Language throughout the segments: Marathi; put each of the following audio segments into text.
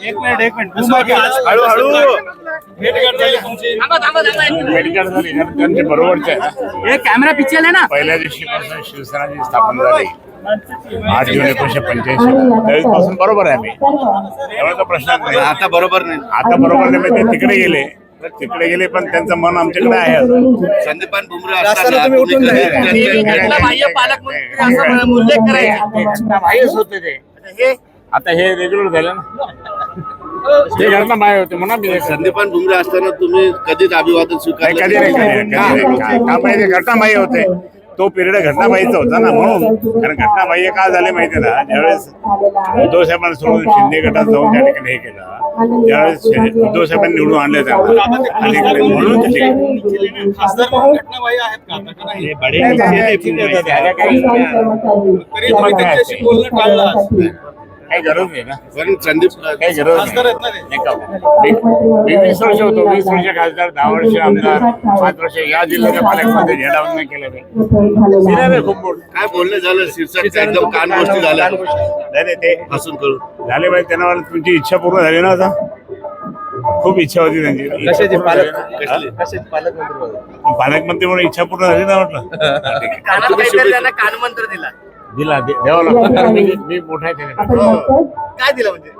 एक मिनिट हळूहळू त्यांचे बरोबरचे आहे. कॅमेरा पिक्चर आहे ना. पहिल्या दिवशीपासून शिवसेना जी स्थापन झाली 8 जून 1985 त्यावेळेसपासून बरोबर आहे आम्ही, त्यामुळे तो प्रश्न नाही. आता बरोबर नाही. आता बरोबर नाही म्हणजे ते तिकडे गेले पण त्यांचं मन आमच्याकडे आहे अजून. संदीपान बुमरा असताना तुम्ही घटनाबाह्य पालकमंत्री असं उल्लेख करायचा. होते ते आता हे रेग्युलर झालं ना. ते घटना माय होते म्हणा मी संदीपान बुमरा असताना तुम्ही कधीच अभिवादन स्वीकारलं कधी नाही का माहिती घटनाबाह्य होते. तो पिरियड घटनाबाह्यचा होता ना, म्हणून कारण घटनाबाह्य का झाले माहिती ना, ज्यावेळेस उद्धव साहेबांना सोडून शिंदे गटात जाऊन त्या ठिकाणी हे केलं, त्यावेळेस उद्धव साहेबांनी निवडून आणले त्यांना आणि म्हणून काही गरज नाही ना. कारण संदीप काही गरज नाही. मी 20 वर्ष होतो, 20 वर्ष खासदार, 10 वर्ष आमदार, 5 वर्ष या जिल्ह्याच्या पालकमंत्री झेंडावंदन केलं नाही. खूप मोठं काय बोलणं झालं शीर्षकच्या एकदम कान गोष्टी झाल्या नाही ते हसून करून झाले पाहिजे त्यांना. वाटलं तुमची इच्छा पूर्ण झाली ना. आता खूप इच्छा होती त्यांची. पालकमंत्री म्हणून इच्छा पूर्ण झाली ना म्हटलं. कानात काहीतरी त्यांना कानमंत्र दिला. दिला द्यावा लागतो. मी मोठा आहे त्याने. काय दिलं म्हणजे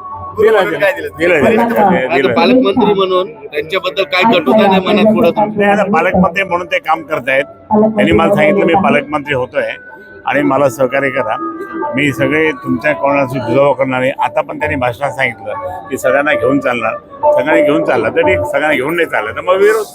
आता पालकमंत्री म्हणून त्यांच्याबद्दल काय कटुता नाही मनात पुढे नाही, आता पालकमंत्री म्हणून ते काम करतायत. त्यांनी मला सांगितलं मी पालकमंत्री होतोय आणि मला सहकार्य करा. मी सगळे तुमच्या कोणाशी दुजावा करणार नाही. आता पण त्यांनी भाषणात सांगितलं की सगळ्यांना घेऊन चालणार. सगळ्यांनी घेऊन चालला तर ठीक, सगळ्यांना घेऊन नाही चाललं तर मग विरोध.